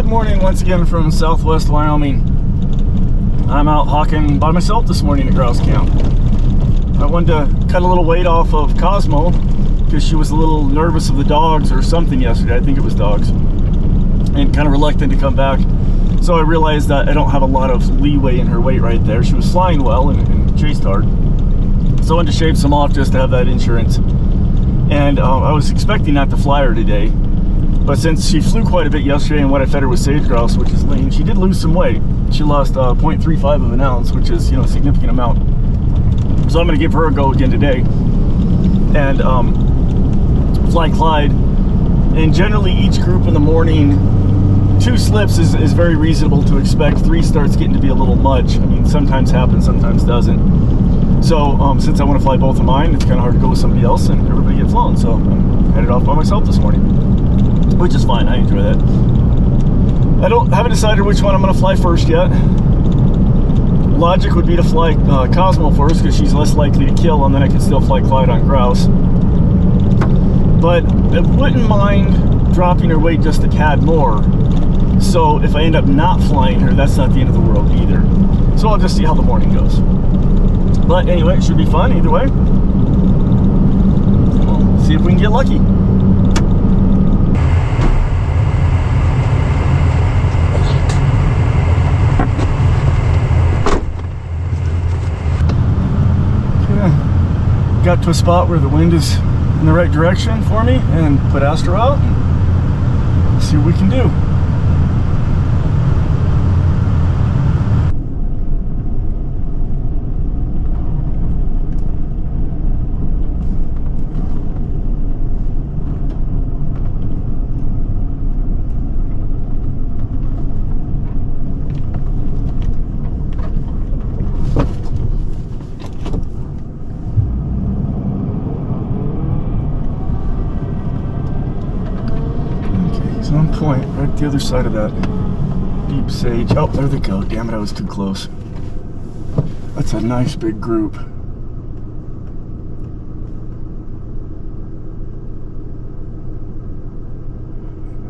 Good morning once again from Southwest Wyoming. I'm out hawking by myself this morning at Grouse Camp. I wanted to cut a little weight off of Cosmo because she was a little nervous of the dogs or something yesterday. I think it was dogs, and kind of reluctant to come back. So I realized that I don't have a lot of leeway in her weight right there. She was flying well and chased hard, so I wanted to shave some off just to have that insurance. And I was expecting not to fly her today, but since she flew quite a bit yesterday and what I fed her was sage grouse, which is lean, she did lose some weight. She lost 0.35 of an ounce, which is, you know, a significant amount. So I'm going to give her a go again today and fly Clyde. And generally each group in the morning, 2 slips is very reasonable to expect. 3 starts getting to be a little much. I mean, sometimes happens, sometimes doesn't. So since I want to fly both of mine, it's kind of hard to go with somebody else and everybody get flown. So I'm headed off by myself this morning, which is fine. I enjoy that. I haven't decided which one I'm going to fly first yet. Logic would be to fly Cosmo first because she's less likely to kill, and then I can still fly Clyde on grouse. But I wouldn't mind dropping her weight just a tad more. So if I end up not flying her, that's not the end of the world either. So I'll just see how the morning goes. But anyway, it should be fun either way. We'll see if we can get lucky. Got to a spot where the wind is in the right direction for me and put Astro out and see what we can do. On point, right at the other side of that deep sage. Oh, there they go. Damn it, I was too close. That's a nice big group.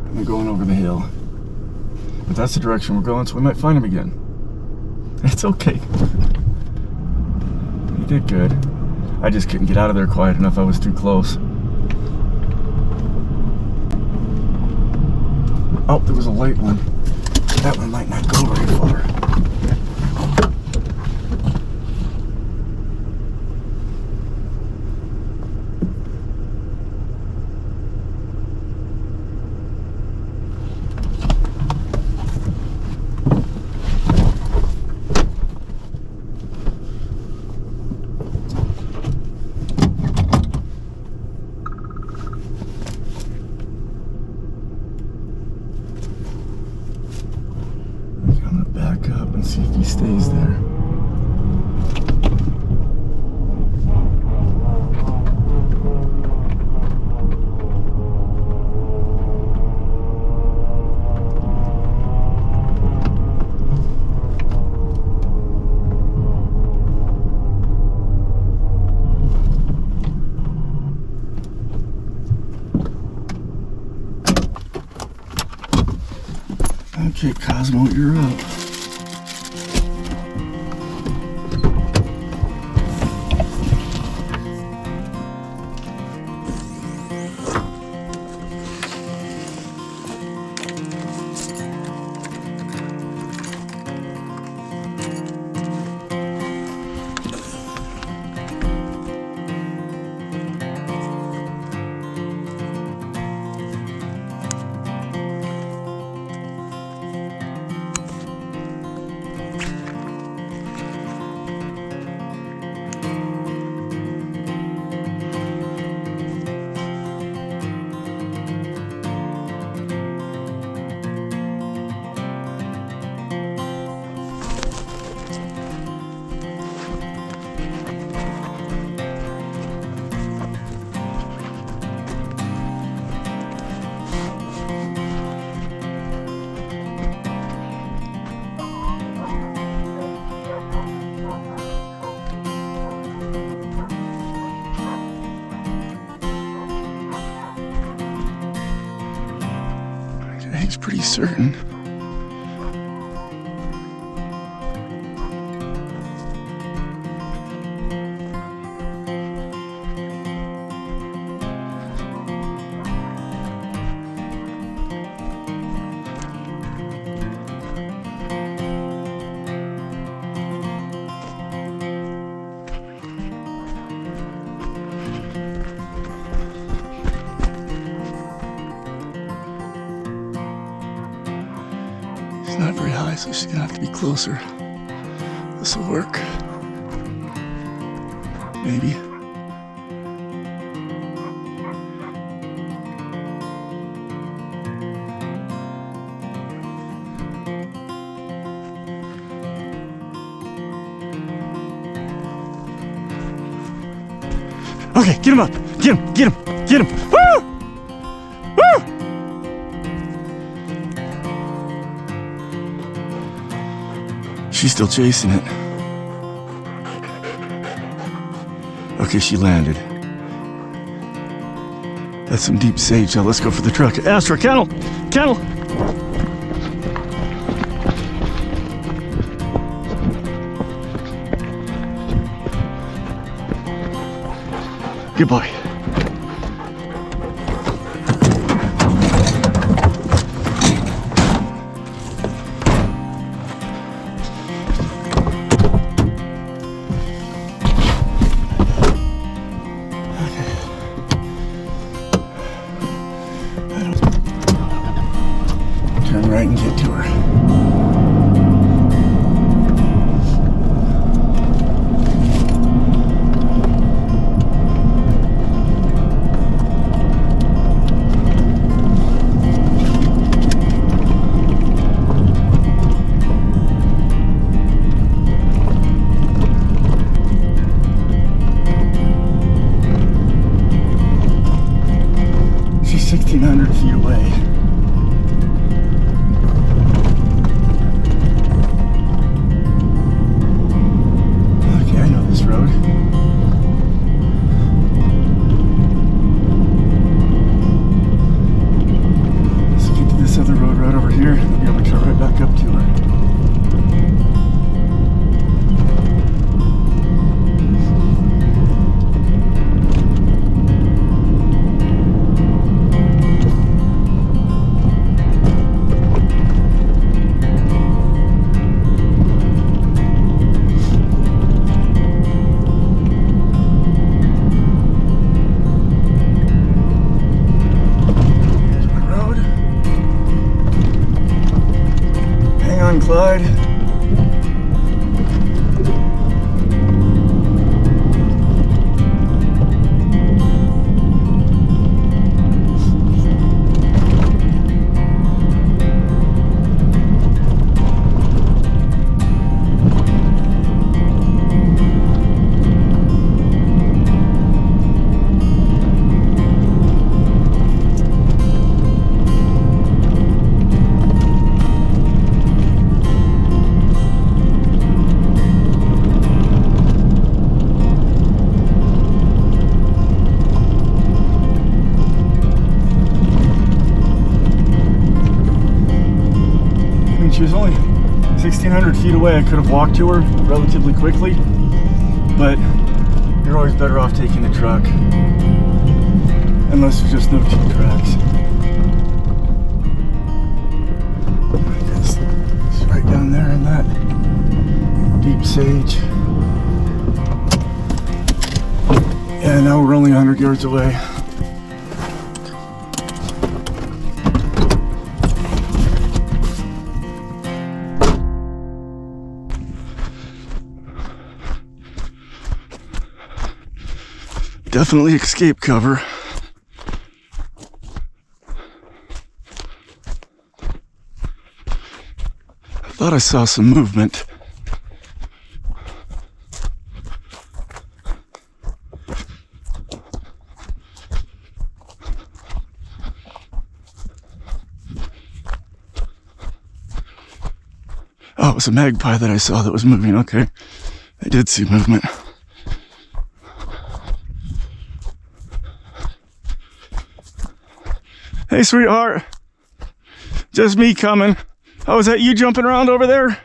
And they're going over the hill. But that's the direction we're going, so we might find them again. It's okay. You did good. I just couldn't get out of there quiet enough. I was too close. Oh, there was a light one. That one might not go very far. Back up and see if he stays there. Okay, Cosmo, you're up. He's pretty certain. She's not very high, so she's gonna have to be closer. This will work. Maybe. Okay, get him up. Get him, get him, get him. Woo! Woo! She's still chasing it. Okay, she landed. That's some deep sage. Now let's go for the truck. Astra, kennel! Kennel! Good boy. Turn right and get to her. She's 1,600 feet away. Road. Let's get to this other road right over here. I'll be able to turn right back up to her. Clyde. She was only 1,600 feet away. I could have walked to her relatively quickly, but you're always better off taking the truck, unless there's just no two tracks. It's right down there in that deep sage. Yeah, now we're only 100 yards away. Definitely escape cover. I thought I saw some movement. Oh, it was a magpie that I saw that was moving. Okay, I did see movement. Hey, sweetheart. Just me coming. Oh, is that you jumping around over there?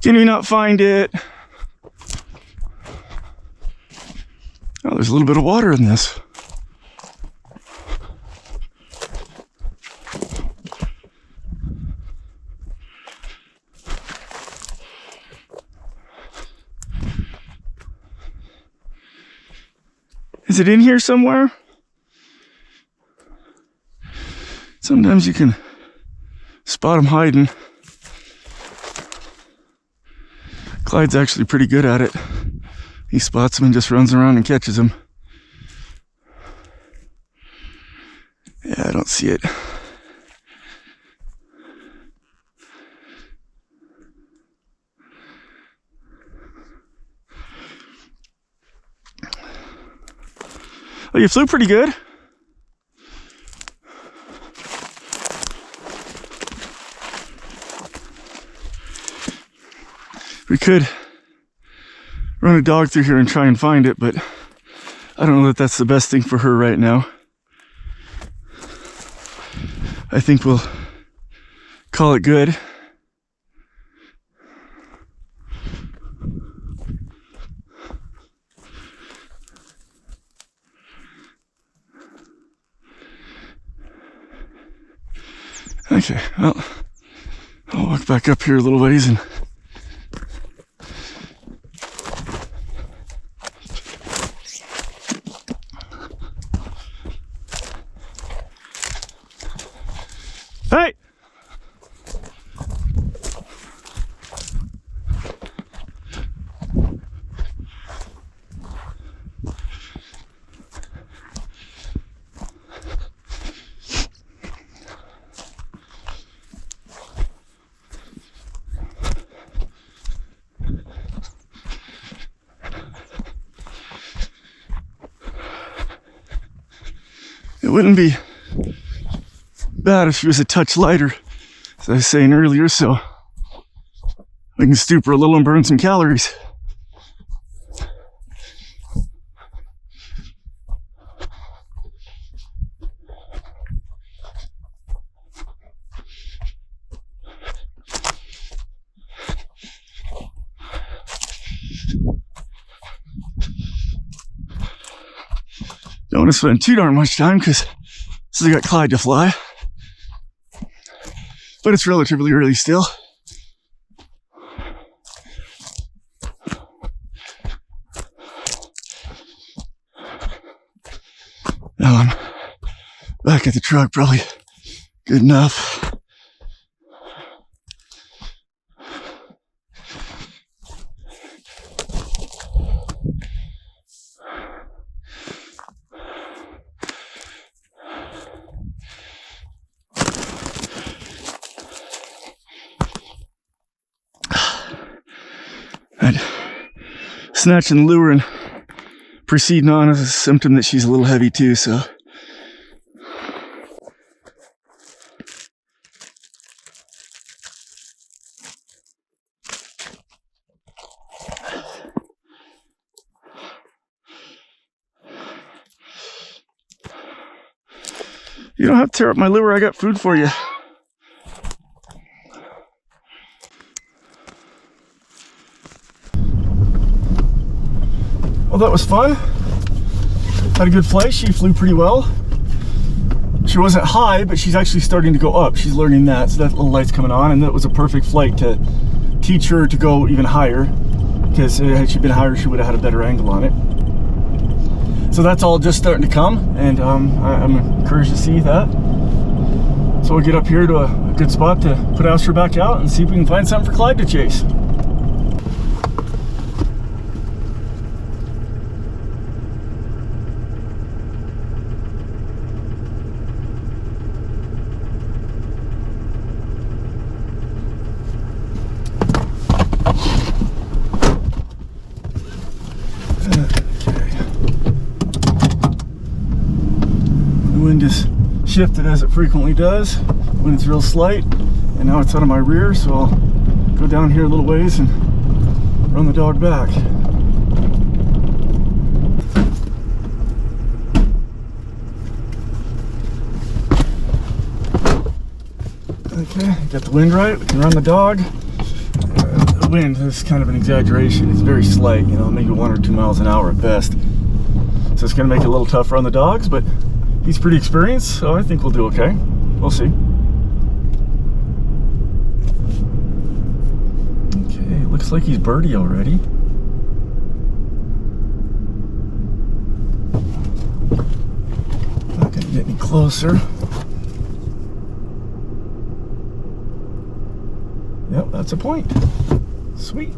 Can you not find it? Oh, there's a little bit of water in this. Is it in here somewhere? Sometimes you can spot them hiding. Clyde's actually pretty good at it. He spots them and just runs around and catches them. Yeah, I don't see it. Oh, you flew pretty good. We could run a dog through here and try and find it, but I don't know that that's the best thing for her right now. I think we'll call it good. Okay, well, I'll walk back up here a little ways and hey! It wouldn't be bad if she was a touch lighter, as I was saying earlier, so we can stoop her a little and burn some calories. Don't want to spend too darn much time because I got Clyde to fly. But it's relatively early still. Now I'm back at the truck, probably good enough. And snatching the lure and proceeding on is a symptom that she's a little heavy too, so. You don't have to tear up my lure, I got food for you. Well, that was fun. Had a good flight. She flew pretty well. She wasn't high, but she's actually starting to go up. She's learning that, so that little light's coming on, and that was a perfect flight to teach her to go even higher, because had she been higher, she would have had a better angle on it. So that's all just starting to come, and I'm encouraged to see that. So we'll get up here to a good spot to put Astra back out and see if we can find something for Clyde to chase. Shifted as it frequently does when it's real slight, and now it's out of my rear, so I'll go down here a little ways and run the dog back. Okay, got the wind right, we can run the dog. The wind is kind of an exaggeration, it's very slight, you know, maybe 1 or 2 miles an hour at best. So it's going to make it a little tougher on the dogs, but he's pretty experienced, so I think we'll do okay. We'll see. Okay, looks like he's birdie already. closer. Yep, that's a point. Sweet.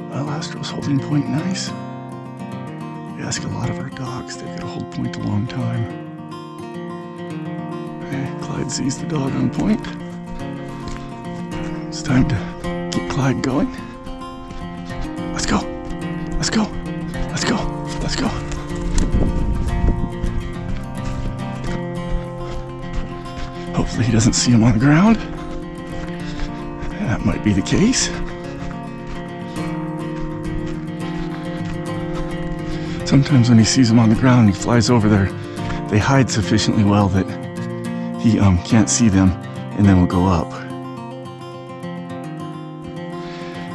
Well, Astro's holding point nice. We ask a lot of our dogs. They've got to hold point a long time. Okay, Clyde sees the dog on point. It's time to get Clyde going. Let's go. Let's go. Let's go. Let's go. Hopefully he doesn't see him on the ground. That might be the case. Sometimes when he sees them on the ground, he flies over there. They hide sufficiently well that he can't see them, and then will go up.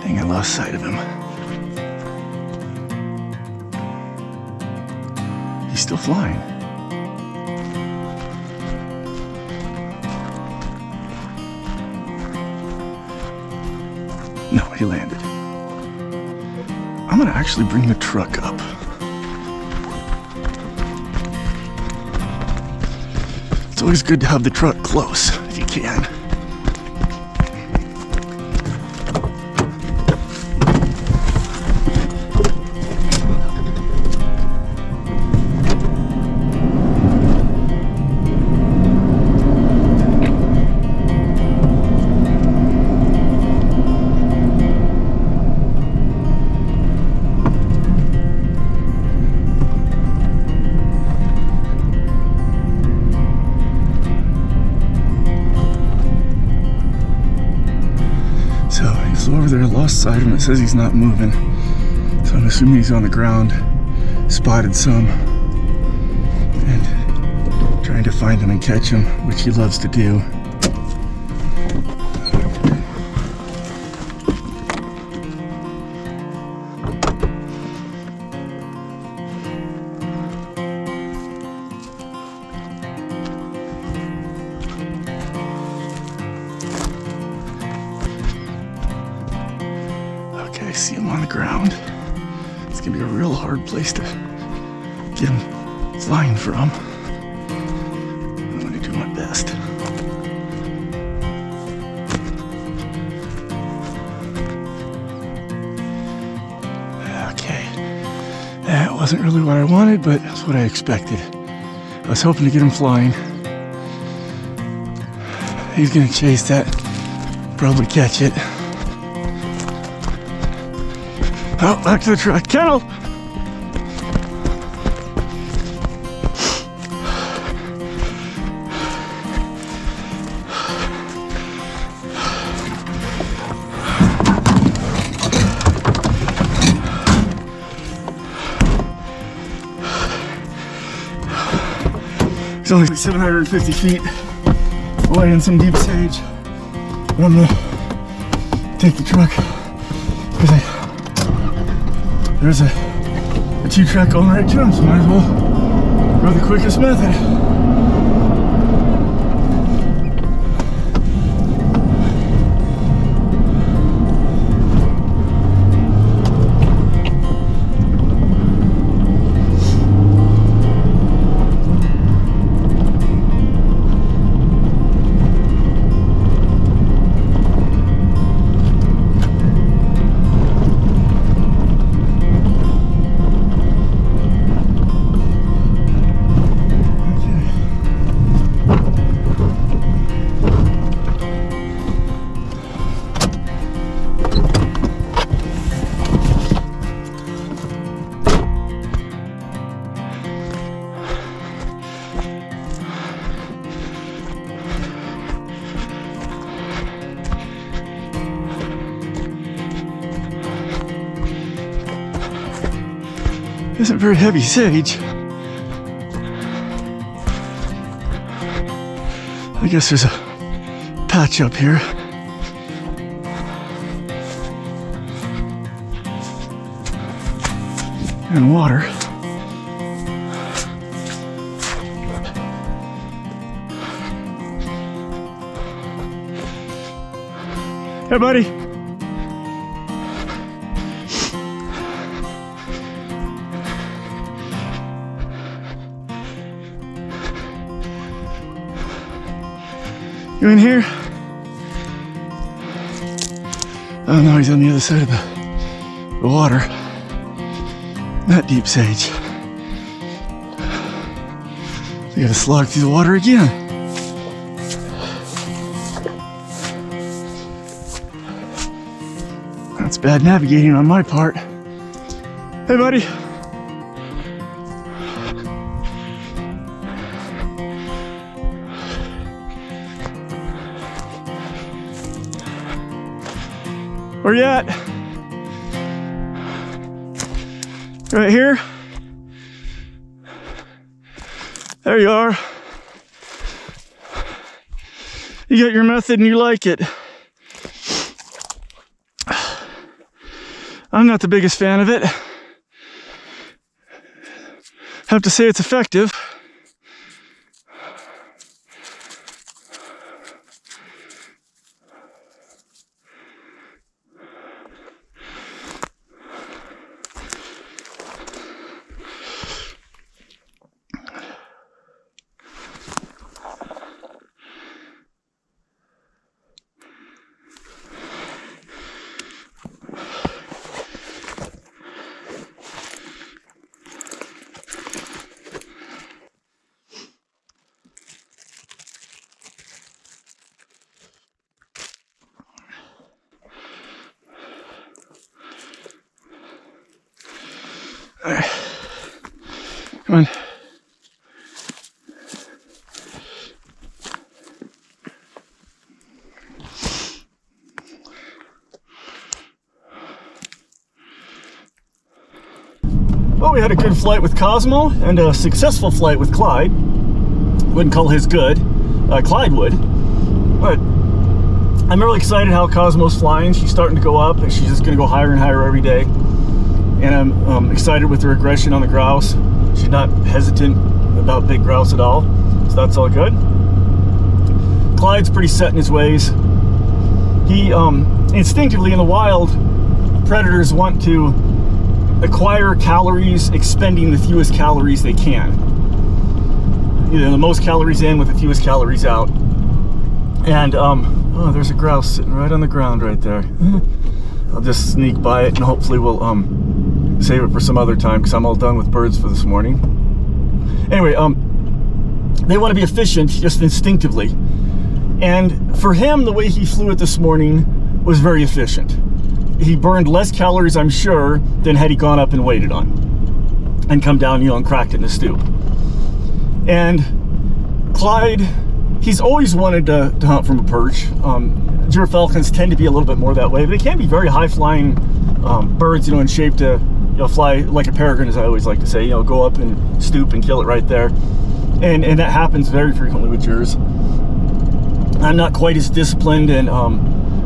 Dang, I lost sight of him. He's still flying. No, he landed. I'm gonna actually bring the truck up. It's always good to have the truck close, if you can. Over there, lost sight of him. It says he's not moving, so I'm assuming he's on the ground. Spotted some and trying to find him and catch him, which he loves to do. Okay, I see him on the ground. It's gonna be a real hard place to get him flying from. I'm gonna do my best. Okay, that wasn't really what I wanted, but that's what I expected. I was hoping to get him flying. He's gonna chase that, probably catch it. Oh, back to the truck. Kennel! He's only 750 feet away in some deep sage. But I'm gonna take the truck because there's a 2-track going right to him, so might as well go the quickest method. Isn't very heavy sage. I guess there's a patch up here. And water. Hey, buddy. You in here? Oh no, he's on the other side of the water. Not deep sage. We gotta slog through the water again. That's bad navigating on my part. Hey, buddy. Where you at? Right here? There you are. You got your method and you like it. I'm not the biggest fan of it. Have to say it's effective. All right. Come on. Well, we had a good flight with Cosmo and a successful flight with Clyde. Wouldn't call his good. Clyde would. But I'm really excited how Cosmo's flying. She's starting to go up and she's just going to go higher and higher every day. And I'm excited with her aggression on the grouse. She's not hesitant about big grouse at all, so that's all good. Clyde's pretty set in his ways. He instinctively in the wild, predators want to acquire calories, expending the fewest calories they can. You know, the most calories in with the fewest calories out. And oh, there's a grouse sitting right on the ground right there. I'll just sneak by it and hopefully we'll save it for some other time because I'm all done with birds for this morning. Anyway, they want to be efficient just instinctively. And for him, the way he flew it this morning was very efficient. He burned less calories, I'm sure, than had he gone up and waited on and come down, you know, and cracked it in the stoop. And Clyde, he's always wanted to hunt from a perch. Falcons tend to be a little bit more that way, but they can be very high-flying birds, you know, in shape to, you know, fly like a peregrine, as I always like to say, you know, go up and stoop and kill it right there. And that happens very frequently with Gyrs. I'm not quite as disciplined and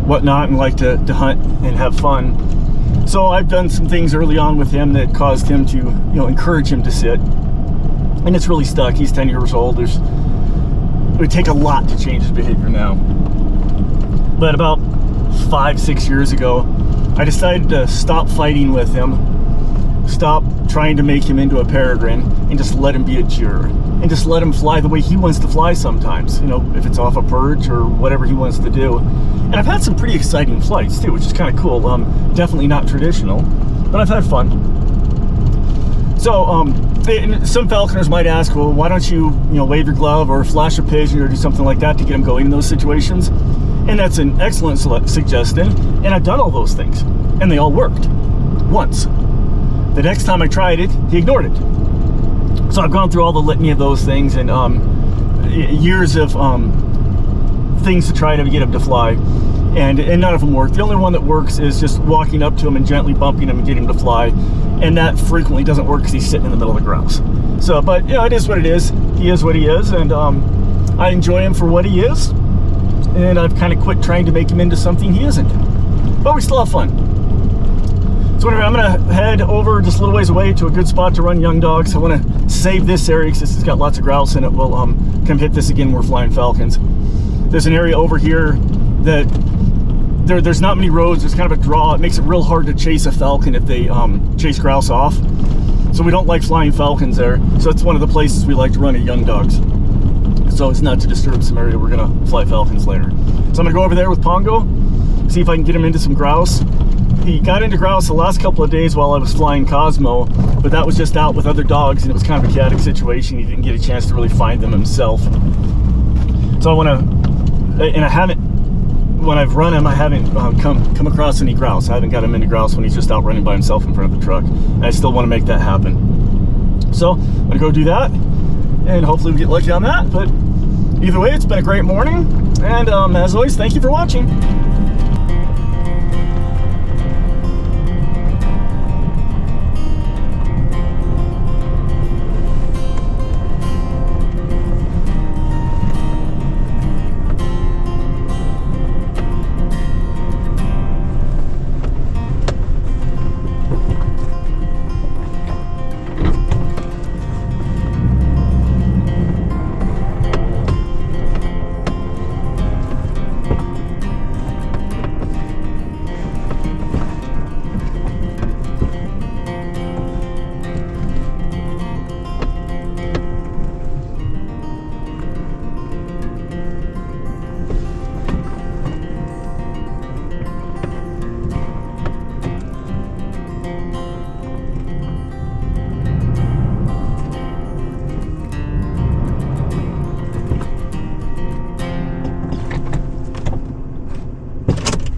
whatnot and like to hunt and have fun. So I've done some things early on with him that caused him to, you know, encourage him to sit. And it's really stuck. He's 10 years old. It would take a lot to change his behavior now. But about 5-6 years ago, I decided to stop fighting with him, stop trying to make him into a peregrine, and just let him be a Gyr. And just let him fly the way he wants to fly sometimes, you know, if it's off a perch or whatever he wants to do. And I've had some pretty exciting flights too, which is kind of cool. Definitely not traditional, but I've had fun. So some falconers might ask, well, why don't you know, wave your glove or flash a pigeon or do something like that to get him going in those situations? And that's an excellent suggestion. And I've done all those things and they all worked once. The next time I tried it, he ignored it. So I've gone through all the litany of those things and years of things to try to get him to fly, and none of them work. The only one that works is just walking up to him and gently bumping him and getting him to fly, and that frequently doesn't work because he's sitting in the middle of the grouse. So, but you know, it is what it is. He is what he is, and I enjoy him for what he is, and I've kind of quit trying to make him into something he isn't. But we still have fun. So anyway, I'm gonna head over just a little ways away to a good spot to run young dogs. I want to save this area because this has got lots of grouse in it. We'll come hit this again when we're flying falcons. There's an area over here that there's not many roads. There's kind of a draw. It makes it real hard to chase a falcon if they chase grouse off. So we don't like flying falcons there. So it's one of the places we like to run at young dogs. So it's not to disturb some area. We're gonna fly falcons later. So I'm gonna go over there with Pongo, see if I can get him into some grouse. He got into grouse the last couple of days while I was flying Cosmo, but that was just out with other dogs and it was kind of a chaotic situation. He didn't get a chance to really find them himself. So I want to, and I haven't, when I've run him, I haven't come across any grouse. I haven't got him into grouse when he's just out running by himself in front of the truck. And I still want to make that happen. So I'm gonna go do that, and hopefully we get lucky on that. But either way, it's been a great morning, and as always, thank you for watching.